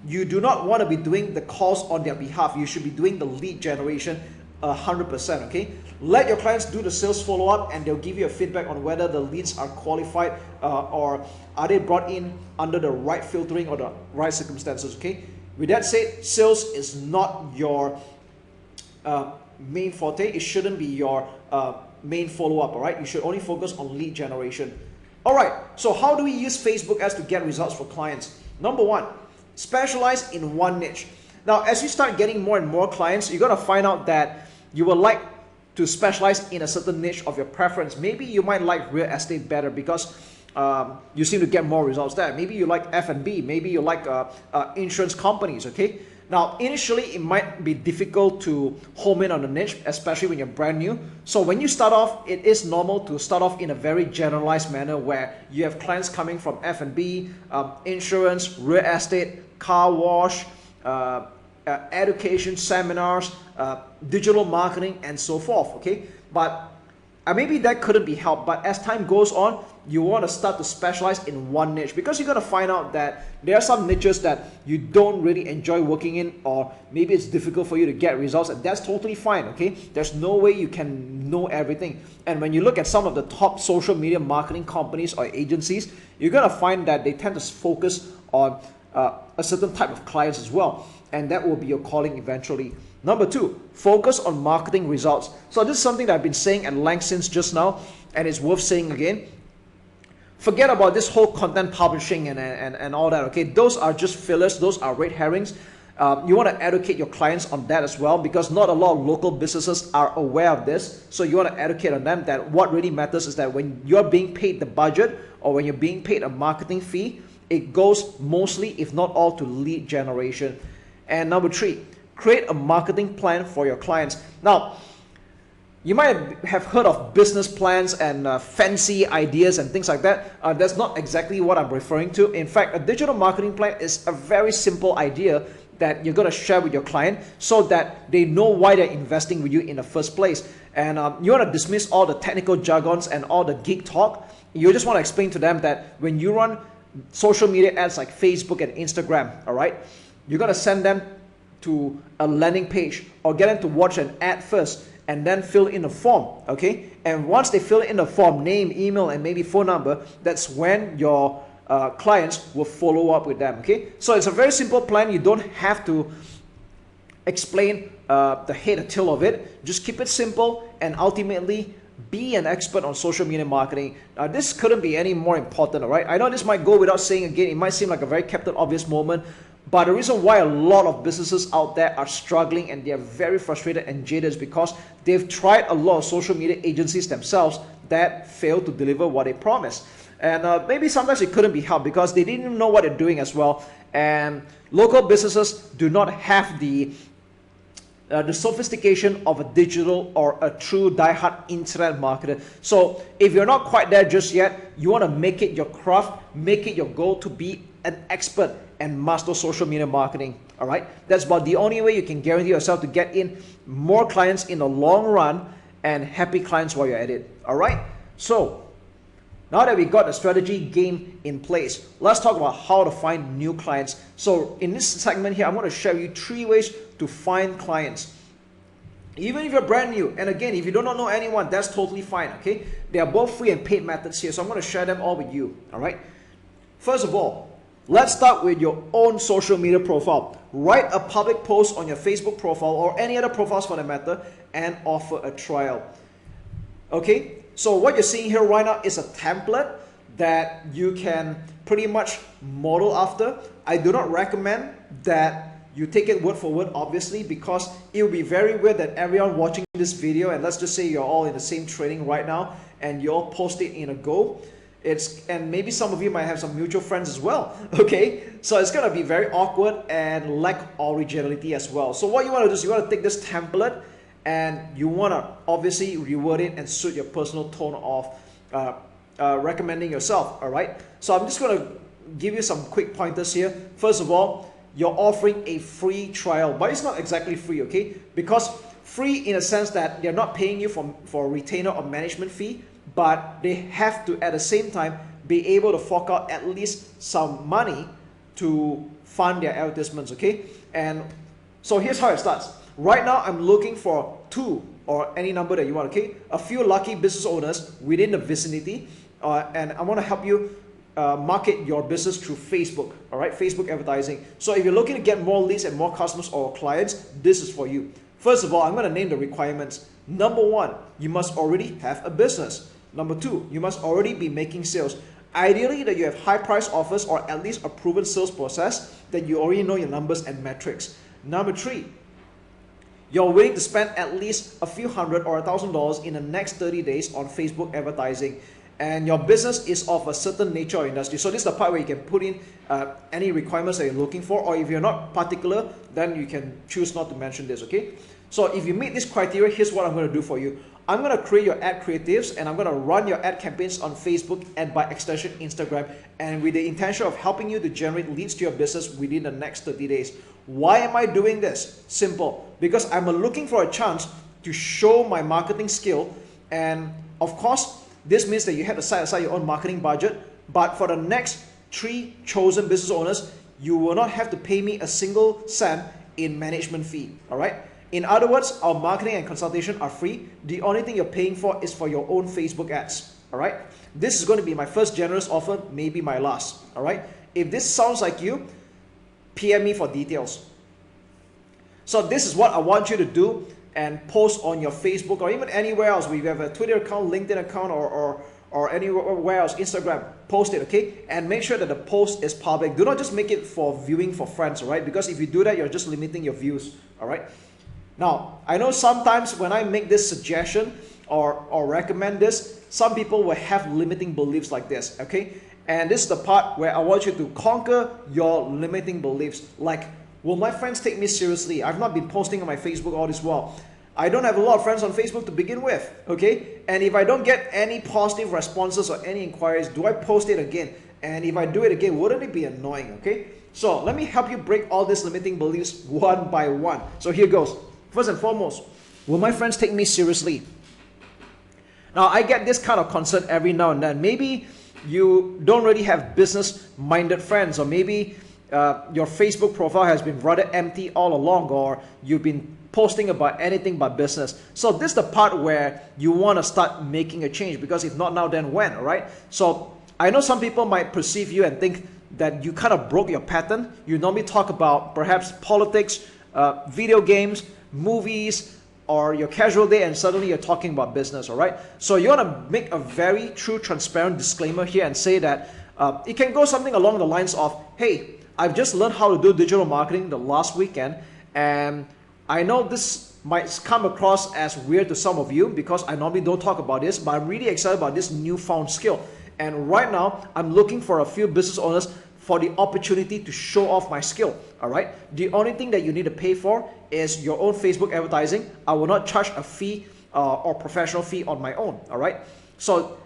you do not want to be doing the calls on their behalf. You should be doing the lead generation 100%, okay? Let your clients do the sales follow-up, and they'll give you a feedback on whether the leads are qualified or are they brought in under the right filtering or the right circumstances, okay? With that said, sales is not your main forte. It shouldn't be your main follow-up, all right? You should only focus on lead generation. All right, so how do we use Facebook ads to get results for clients? Number one, specialize in one niche. Now, as you start getting more and more clients, you're gonna find out that you would like to specialize in a certain niche of your preference. Maybe you might like real estate better because you seem to get more results there. Maybe you like F&B. Maybe you like insurance companies, okay? Now, initially, it might be difficult to home in on a niche, especially when you're brand new. So when you start off, it is normal to start off in a very generalized manner where you have clients coming from F&B, insurance, real estate, car wash, education, seminars, digital marketing, and so forth, okay? But maybe that couldn't be helped, but as time goes on, you want to start to specialize in one niche, because you're going to find out that there are some niches that you don't really enjoy working in, or maybe it's difficult for you to get results, and that's totally fine, okay? There's no way you can know everything. And when you look at some of the top social media marketing companies or agencies, you're going to find that they tend to focus on a certain type of clients as well, and that will be your calling eventually. Number two, focus on marketing results. So this is something that I've been saying at length since just now, and it's worth saying again. Forget about this whole content publishing and all that, okay? Those are just fillers, those are red herrings. You want to educate your clients on that as well, because not a lot of local businesses are aware of this. So you want to educate on them that what really matters is that when you're being paid the budget, or when you're being paid a marketing fee, it goes mostly, if not all, to lead generation. And number 3, create a marketing plan for your clients. Now, you might have heard of business plans and fancy ideas and things like that. That's not exactly what I'm referring to. In fact, a digital marketing plan is a very simple idea that you're going to share with your client so that they know why they're investing with you in the first place. And you want to dismiss all the technical jargons and all the geek talk. You just want to explain to them that when you run social media ads like Facebook and Instagram, all right, you're going to send them to a landing page or get them to watch an ad first and then fill in a form, okay? And once they fill in the form, name, email, and maybe phone number, that's when your clients will follow up with them, okay? So it's a very simple plan. You don't have to explain the head or tail of it. Just keep it simple and ultimately be an expert on social media marketing. This couldn't be any more important, all right? I know this might go without saying again. It might seem like a very Captain Obvious moment, but the reason why a lot of businesses out there are struggling and they are very frustrated and jaded is because they've tried a lot of social media agencies themselves that failed to deliver what they promised. And maybe sometimes it couldn't be helped because they didn't even know what they're doing as well. And local businesses do not have the sophistication of a digital or a true die-hard internet marketer. So if you're not quite there just yet, you want to make it your craft, make it your goal to be an expert and master social media marketing. All right, that's about the only way you can guarantee yourself to get in more clients in the long run and happy clients while you're at it. All right, so now that we got the strategy game in place, let's talk about how to find new clients. So in this segment here, I'm going to share you 3 ways to find clients. Even if you're brand new, and again, if you do not know anyone, that's totally fine, okay? They are both free and paid methods here, so I'm going to share them all with you, all right? First of all, let's start with your own social media profile. Write a public post on your Facebook profile or any other profiles for that matter and offer a trial. Okay, so what you're seeing here right now is a template that you can pretty much model after. I do not recommend that you take it word for word, obviously, because it will be very weird that everyone watching this video, and let's just say you're all in the same training right now and you all post it in a go. And maybe some of you might have some mutual friends as well, okay? So it's gonna be very awkward and lack originality as well. So what you wanna do is you wanna take this template and you wanna obviously reword it and suit your personal tone of recommending yourself, all right? So I'm just gonna give you some quick pointers here. First of all, you're offering a free trial, but it's not exactly free, okay? Because free in a sense that they're not paying you for a retainer or management fee, but they have to at the same time be able to fork out at least some money to fund their advertisements, okay? And so here's how it starts. Right now, I'm looking for 2 or any number that you want, okay? A few lucky business owners within the vicinity, and I want to help you market your business through Facebook, all right? Facebook advertising. So if you're looking to get more leads and more customers or clients, this is for you. First of all, I'm going to name the requirements. Number 1, you must already have a business. Number 2, you must already be making sales. Ideally that you have high price offers or at least a proven sales process that you already know your numbers and metrics. Number 3, you're willing to spend at least a few $100 or $1,000 in the next 30 days on Facebook advertising. And your business is of a certain nature or industry. So this is the part where you can put in any requirements that you're looking for, or if you're not particular, then you can choose not to mention this, okay? So if you meet this criteria, here's what I'm going to do for you. I'm going to create your ad creatives and I'm going to run your ad campaigns on Facebook and by extension Instagram, and with the intention of helping you to generate leads to your business within the next 30 days. Why am I doing this? Simple. Because I'm looking for a chance to show my marketing skill, and of course, this means that you have to set aside your own marketing budget, but for the next 3 chosen business owners, you will not have to pay me a single cent in management fee, all right? In other words, our marketing and consultation are free. The only thing you're paying for is for your own Facebook ads, all right? This is going to be my first generous offer, maybe my last, all right? If this sounds like you, PM me for details. So this is what I want you to do and post on your Facebook or even anywhere else. We have a Twitter account, LinkedIn account, or anywhere else, Instagram, post it, okay? And make sure that the post is public. Do not just make it for viewing for friends, all right? Because if you do that, you're just limiting your views, all right? Now, I know sometimes when I make this suggestion or recommend this, some people will have limiting beliefs like this, okay? And this is the part where I want you to conquer your limiting beliefs. Like, will my friends take me seriously? I've not been posting on my Facebook all this while. I don't have a lot of friends on Facebook to begin with, okay? And if I don't get any positive responses or any inquiries, do I post it again? And if I do it again, wouldn't it be annoying, okay? So let me help you break all these limiting beliefs one by one. So here goes. First and foremost, will my friends take me seriously? Now, I get this kind of concern every now and then. Maybe you don't really have business-minded friends, or maybe your Facebook profile has been rather empty all along, or you've been posting about anything but business. So this is the part where you want to start making a change, because if not now, then when, all right? So I know some people might perceive you and think that you kind of broke your pattern. You normally talk about perhaps politics, video games, movies, or your casual day, and suddenly you're talking about business, all right? So you want to make a very true, transparent disclaimer here and say that it can go something along the lines of, hey, I've just learned how to do digital marketing the last weekend, and I know this might come across as weird to some of you because I normally don't talk about this, but I'm really excited about this newfound skill. And right now, I'm looking for a few business owners for the opportunity to show off my skill, all right? The only thing that you need to pay for is your own Facebook advertising. I will not charge a fee or professional fee on my own, all right? So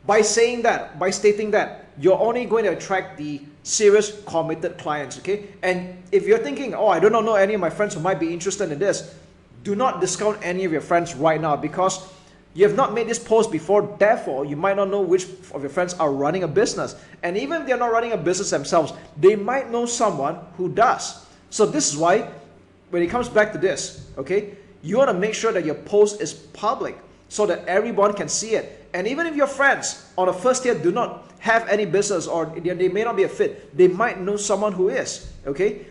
by saying that, by stating that, you're only going to attract the serious, committed clients, okay? And if you're thinking, oh, I do not know any of my friends who might be interested in this, do not discount any of your friends right now, because you have not made this post before, therefore you might not know which of your friends are running a business. And even if they're not running a business themselves, they might know someone who does. So this is why, when it comes back to this, okay, you want to make sure that your post is public so that everyone can see it. And even if your friends on the first year do not have any business, or they may not be a fit, they might know someone who is, okay?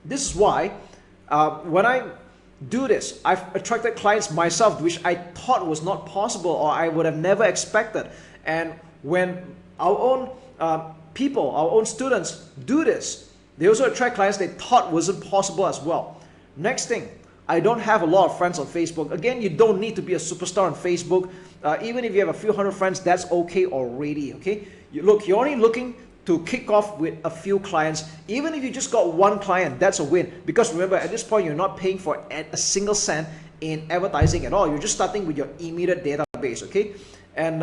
This is why when I do this, I've attracted clients myself, which I thought was not possible, or I would have never expected. And when our own people, our own students do this, they also attract clients they thought wasn't possible as well. Next thing, I don't have a lot of friends on Facebook. Again, you don't need to be a superstar on Facebook. Even if you have a few hundred friends, that's okay already, okay? You're only looking to kick off with a few clients. Even if you just got one client, that's a win. Because remember, at this point, you're not paying for a single cent in advertising at all. You're just starting with your immediate database, okay? And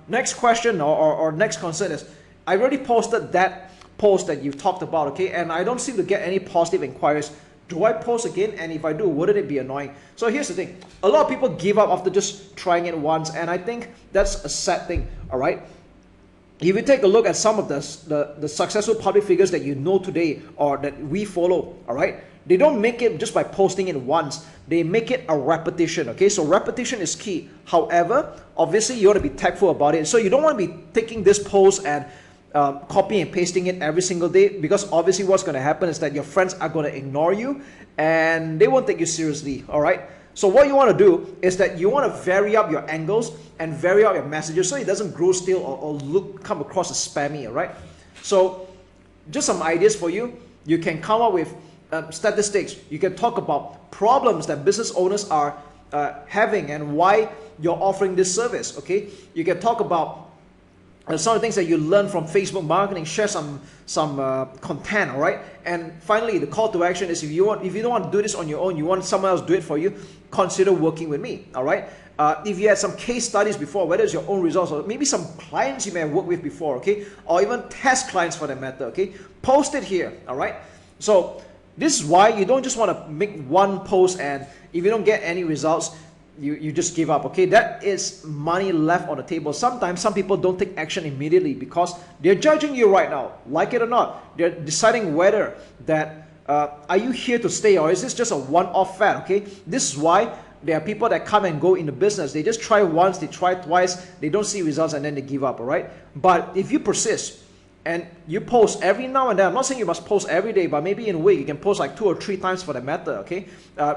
next question or next concern is, I already posted that post that you've talked about, okay? And I don't seem to get any positive inquiries. Do I post again? And if I do, wouldn't it be annoying? So here's the thing. A lot of people give up after just trying it once, and I think that's a sad thing, all right? If you take a look at some of the successful public figures that you know today, or that we follow, all right? They don't make it just by posting it once. They make it a repetition, okay? So repetition is key. However, obviously you want to be tactful about it. So you don't want to be taking this post and copying and pasting it every single day, because obviously what's going to happen is that your friends are going to ignore you and they won't take you seriously, all right? So what you want to do is that you want to vary up your angles and vary up your messages so it doesn't grow stale or come across as spammy, all right? So just some ideas for you. You can come up with statistics. You can talk about problems that business owners are having and why you're offering this service, okay? You can talk about some of the things that you learn from Facebook marketing, share some content, all right? And finally, the call to action is, if you don't want to do this on your own, you want someone else to do it for you, consider working with me, all right? If you had some case studies before, whether it's your own results or maybe some clients you may have worked with before, okay? Or even test clients for that matter, okay? Post it here, all right? So this is why you don't just want to make one post, and if you don't get any results, you just give up, okay? That is money left on the table. Sometimes some people don't take action immediately because they're judging you right now, like it or not. They're deciding whether that, are you here to stay, or is this just a one-off fad, okay? This is why there are people that come and go in the business. They just try once, they try twice, they don't see results, and then they give up, all right? But if you persist, and you post every now and then, I'm not saying you must post every day, but maybe in a week you can post like 2 or 3 times for that matter, okay?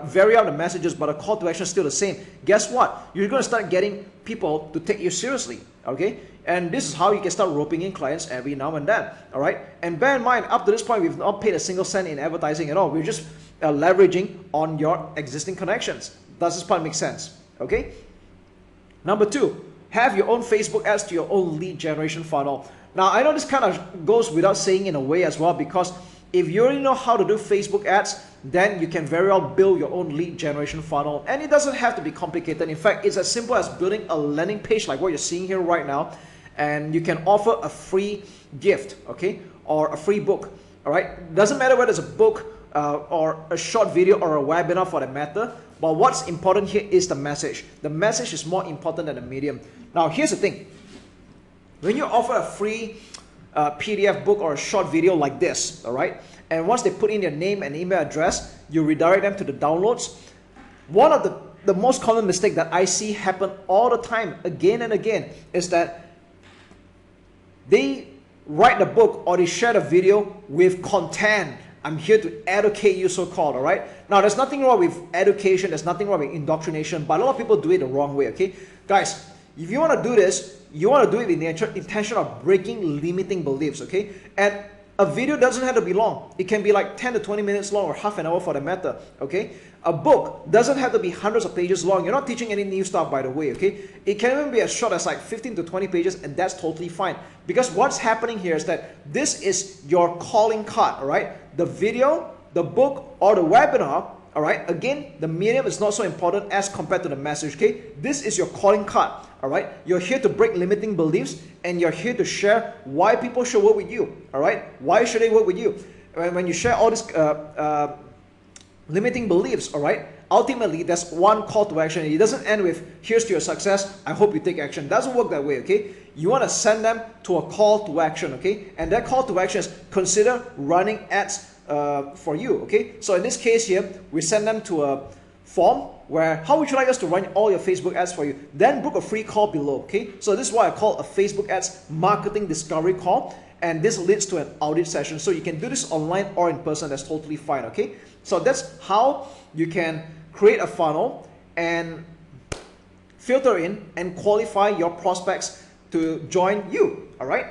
Vary out the messages, but the call to action is still the same. Guess what? You're going to start getting people to take you seriously, okay? And this is how you can start roping in clients every now and then, all right? And bear in mind, up to this point, we've not paid a single cent in advertising at all. We're just leveraging on your existing connections. Does this part make sense, okay? Number 2, have your own Facebook ads to your own lead generation funnel. Now, I know this kind of goes without saying in a way as well, because if you already know how to do Facebook ads, then you can very well build your own lead generation funnel. And it doesn't have to be complicated. In fact, it's as simple as building a landing page like what you're seeing here right now. And you can offer a free gift, okay, or a free book, all right? Doesn't matter whether it's a book or a short video or a webinar for that matter. But what's important here is the message. The message is more important than the medium. Now, here's the thing. When you offer a free PDF book or a short video like this, all right, and once they put in their name and email address, you redirect them to the downloads. One of the most common mistake that I see happen all the time, again and again, is that they write the book or they share the video with content. I'm here to educate you, so-called, all right? Now, there's nothing wrong with education. There's nothing wrong with indoctrination, but a lot of people do it the wrong way, okay? Guys, if you want to do this, you want to do it with the intention of breaking limiting beliefs, okay? And a video doesn't have to be long. It can be like 10 to 20 minutes long or half an hour for the matter, okay? A book doesn't have to be hundreds of pages long. You're not teaching any new stuff, by the way, okay? It can even be as short as like 15 to 20 pages, and that's totally fine. Because what's happening here is that this is your calling card, all right? The video, the book, or the webinar, all right? Again, the medium is not so important as compared to the message, okay? This is your calling card, all right? You're here to break limiting beliefs, and you're here to share why people should work with you, all right? Why should they work with you? When you share all these limiting beliefs, all right? Ultimately, there's one call to action. It doesn't end with, here's to your success, I hope you take action. It doesn't work that way, okay? You want to send them to a call to action, okay? And that call to action is consider running ads for you, okay? So in this case here, we send them to a form where, how would you like us to run all your Facebook ads for you? Then book a free call below, okay? So this is what I call a Facebook ads marketing discovery call, and this leads to an audit session. So you can do this online or in person, that's totally fine, okay? So that's how you can create a funnel and filter in and qualify your prospects to join you, all right?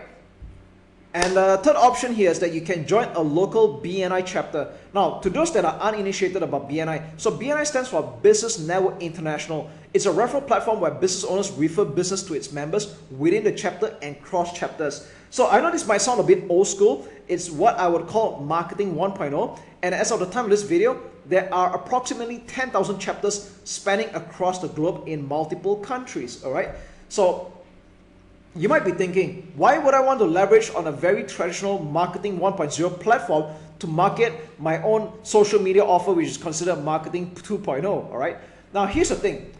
And the third option here is that you can join a local BNI chapter. Now, to those that are uninitiated about BNI, so BNI stands for Business Network International. It's a referral platform where business owners refer business to its members within the chapter and cross chapters. So I know this might sound a bit old school. It's what I would call marketing 1.0. And as of the time of this video, there are approximately 10,000 chapters spanning across the globe in multiple countries, all right? So you might be thinking, why would I want to leverage on a very traditional marketing 1.0 platform to market my own social media offer, which is considered marketing 2.0, all right? Now, here's the thing.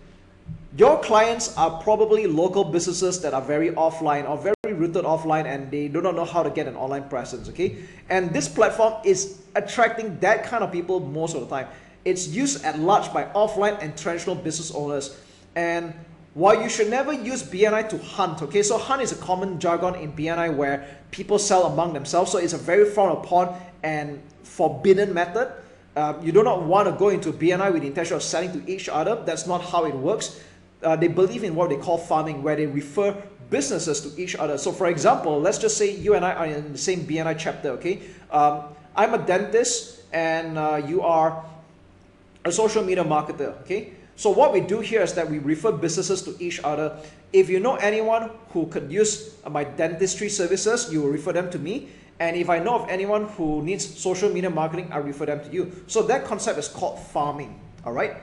Your clients are probably local businesses that are very offline or very rooted offline, and they do not know how to get an online presence, okay? And this platform is attracting that kind of people most of the time. It's used at large by offline and traditional business owners. And while you should never use BNI to hunt, okay? So hunt is a common jargon in BNI where people sell among themselves. So it's a very frowned upon and forbidden method. You do not want to go into BNI with the intention of selling to each other. That's not how it works. They believe in what they call farming, where they refer businesses to each other. So for example, let's just say you and I are in the same BNI chapter, okay? I'm a dentist and you are a social media marketer, okay? So what we do here is that we refer businesses to each other. If you know anyone who could use my dentistry services, you will refer them to me. And if I know of anyone who needs social media marketing, I refer them to you. So that concept is called farming, all right?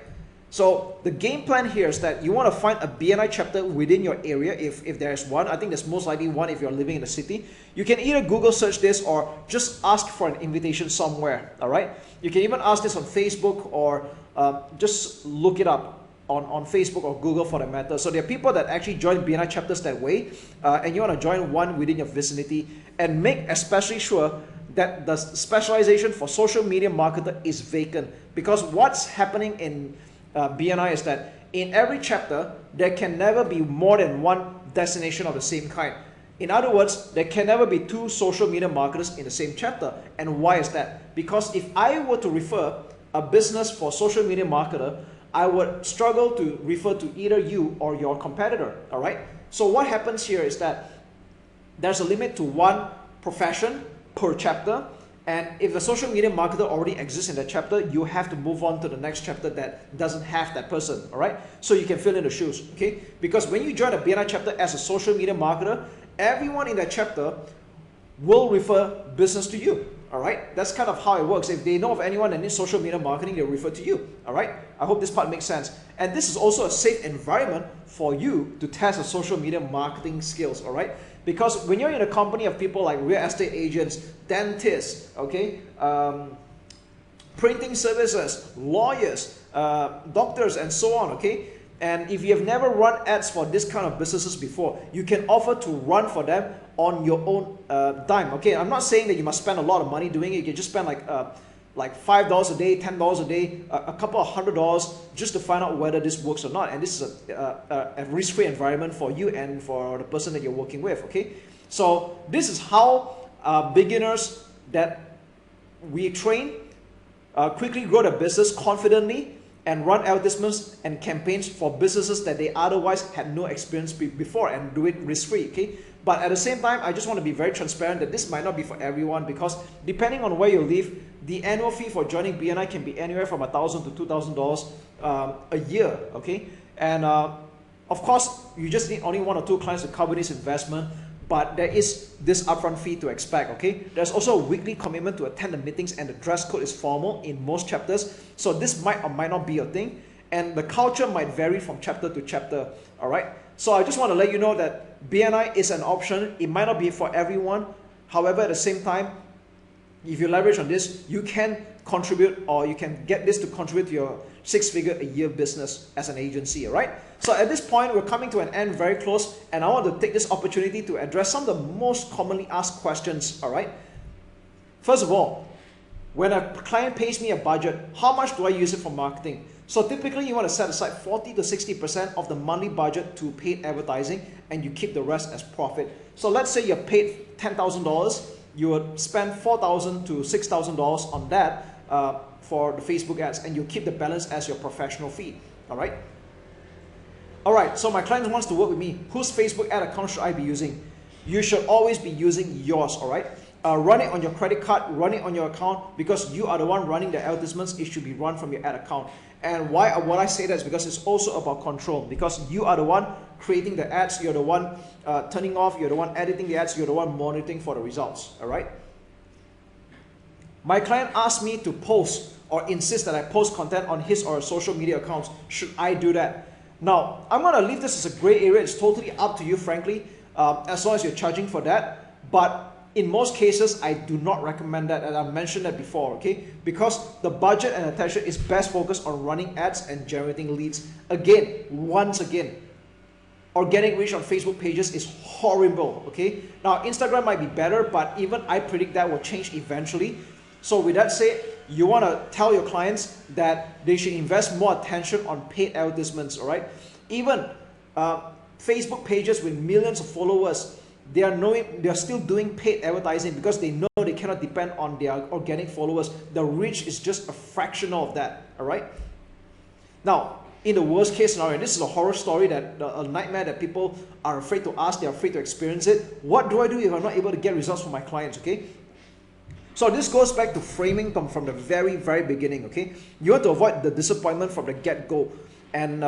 So the game plan here is that you want to find a BNI chapter within your area if there is one. I think there's most likely one if you're living in the city. You can either Google search this or just ask for an invitation somewhere, all right? You can even ask this on Facebook or just look it up on Facebook or Google for that matter. So there are people that actually join BNI chapters that way, and you want to join one within your vicinity, and make especially sure that the specialization for social media marketer is vacant. Because what's happening in BNI is that in every chapter, there can never be more than one destination of the same kind. In other words, there can never be two social media marketers in the same chapter. And why is that? Because if I were to refer a business for social media marketer, I would struggle to refer to either you or your competitor, all right? So what happens here is that there's a limit to one profession per chapter, And if the social media marketer already exists in that chapter, you have to move on to the next chapter that doesn't have that person, all right? So you can fill in the shoes, okay? Because when you join a BNI chapter as a social media marketer, everyone in that chapter will refer business to you, all right? That's kind of how it works. If they know of anyone that needs social media marketing, they'll refer to you, all right? I hope this part makes sense. And this is also a safe environment for you to test the social media marketing skills, all right? Because when you're in a company of people like real estate agents, dentists, okay, printing services, lawyers, doctors, and so on, okay? And if you have never run ads for this kind of businesses before, you can offer to run for them on your own dime, okay? I'm not saying that you must spend a lot of money doing it. You can just spend like $5 a day, $10 a day, a couple of $100 just to find out whether this works or not. And this is a risk-free environment for you and for the person that you're working with, okay? So this is how beginners that we train quickly grow their business confidently and run advertisements and campaigns for businesses that they otherwise had no experience before, and do it risk-free, okay? But at the same time, I just want to be very transparent that this might not be for everyone, because depending on where you live, the annual fee for joining BNI can be anywhere from $1,000 to $2,000 a year, okay? And of course, you just need only 1 or 2 clients to cover this investment, but there is this upfront fee to expect, okay? There's also a weekly commitment to attend the meetings, and the dress code is formal in most chapters. So this might or might not be a thing, and the culture might vary from chapter to chapter, all right? So I just want to let you know that BNI is an option. It might not be for everyone. However, at the same time, if you leverage on this, you can contribute, or you can get this to contribute to your 6-figure a year business as an agency, all right? So at this point, we're coming to an end very close, and I want to take this opportunity to address some of the most commonly asked questions, all right? First of all, when a client pays me a budget, how much do I use it for marketing? So typically, you want to set aside 40 to 60% of the monthly budget to paid advertising, and you keep the rest as profit. So let's say you're paid $10,000, you would spend $4,000 to $6,000 on that for the Facebook ads, and you keep the balance as your professional fee, all right? All right, so my client wants to work with me. Whose Facebook ad account should I be using? You should always be using yours, all right? Run it on your credit card, run it on your account, because you are the one running the advertisements. It should be run from your ad account. And why I say that is because it's also about control, because you are the one creating the ads, you're the one turning off, you're the one editing the ads, you're the one monitoring for the results, all right? My client asked me to post or insist that I post content on his or her social media accounts. Should I do that? Now, I'm going to leave this as a gray area. It's totally up to you, frankly, as long as you're charging for that. But in most cases, I do not recommend that, and I've mentioned that before, okay? Because the budget and attention is best focused on running ads and generating leads. Again, once again, organic reach on Facebook pages is horrible, okay? Now, Instagram might be better, but even I predict that will change eventually. So with that said, you want to tell your clients that they should invest more attention on paid advertisements, all right? Even Facebook pages with millions of followers, they are still doing paid advertising because they know they cannot depend on their organic followers. The reach is just a fraction of that, all right? Now, in the worst case scenario, and this is a horror story, that a nightmare that people are afraid to ask, they're afraid to experience it. What do I do if I'm not able to get results from my clients, okay? So this goes back to framing from the very, very beginning, okay? You want to avoid the disappointment from the get-go, and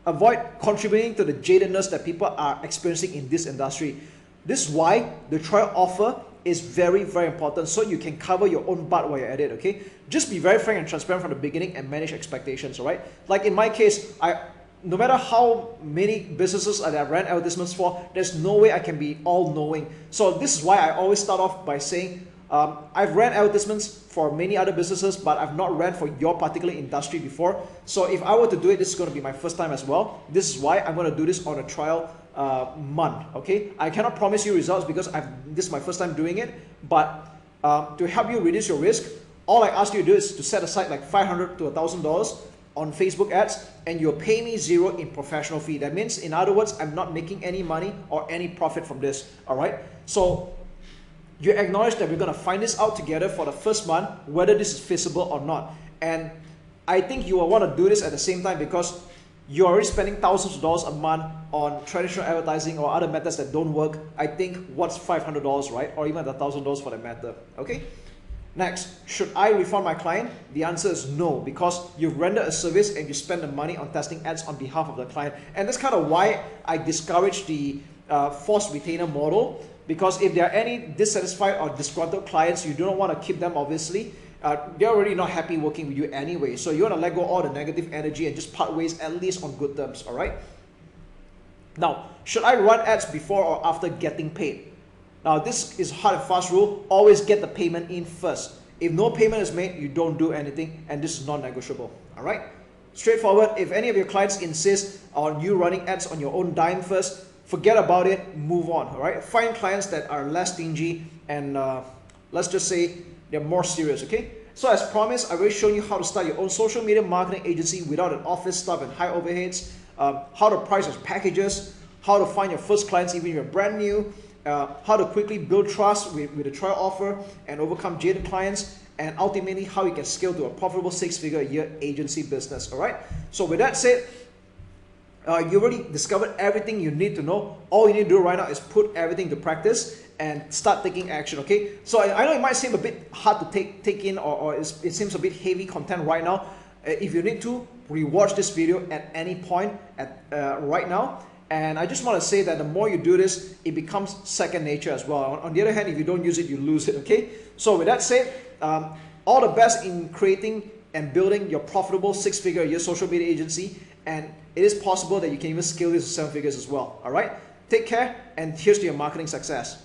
avoid contributing to the jadedness that people are experiencing in this industry. This is why the trial offer is very, very important, so you can cover your own butt while you're at it, okay? Just be very frank and transparent from the beginning and manage expectations, all right? Like in my case, no matter how many businesses that I ran advertisements for, there's no way I can be all-knowing. So this is why I always start off by saying, I've ran advertisements for many other businesses, but I've not ran for your particular industry before. So if I were to do it, this is going to be my first time as well. This is why I'm going to do this on a trial month, okay? I cannot promise you results because this is my first time doing it, but to help you reduce your risk, all I ask you to do is to set aside like $500 to $1,000 on Facebook ads, and you'll pay me $0 in professional fee. That means, in other words, I'm not making any money or any profit from this, all right? So you acknowledge that we're going to find this out together for the first month, whether this is feasible or not. And I think you will want to do this at the same time, because you're already spending thousands of dollars a month on traditional advertising or other methods that don't work. I think what's $500, right? Or even $1,000 for that matter, okay? Next, should I refund my client? The answer is no, because you've rendered a service and you spend the money on testing ads on behalf of the client. And that's kind of why I discourage the forced retainer model, because if there are any dissatisfied or disgruntled clients, you don't want to keep them, obviously. They're already not happy working with you anyway. So you want to let go all the negative energy and just part ways, at least on good terms, all right? Now, should I run ads before or after getting paid? Now, this is hard and fast rule. Always get the payment in first. If no payment is made, you don't do anything, and this is non-negotiable. All right? Straightforward. If any of your clients insist on you running ads on your own dime first, forget about it. Move on. All right? Find clients that are less stingy and let's just say they're more serious. Okay? So as promised, I've already shown you how to start your own social media marketing agency without an office staff and high overheads. How to price your packages. How to find your first clients even if you're brand new. How to quickly build trust with a trial offer and overcome jaded clients, and ultimately how you can scale to a profitable 6-figure a year agency business. All right. So with that said, you already discovered everything you need to know. All you need to do right now is put everything to practice and start taking action. Okay. So I know it might seem a bit hard to take in, or it seems a bit heavy content right now. If you need to, rewatch this video at any point right now. And I just want to say that the more you do this, it becomes second nature as well. On the other hand, if you don't use it, you lose it, okay? So with that said, all the best in creating and building your profitable 6-figure a year social media agency. And it is possible that you can even scale this to 7 figures as well, all right? Take care, and here's to your marketing success.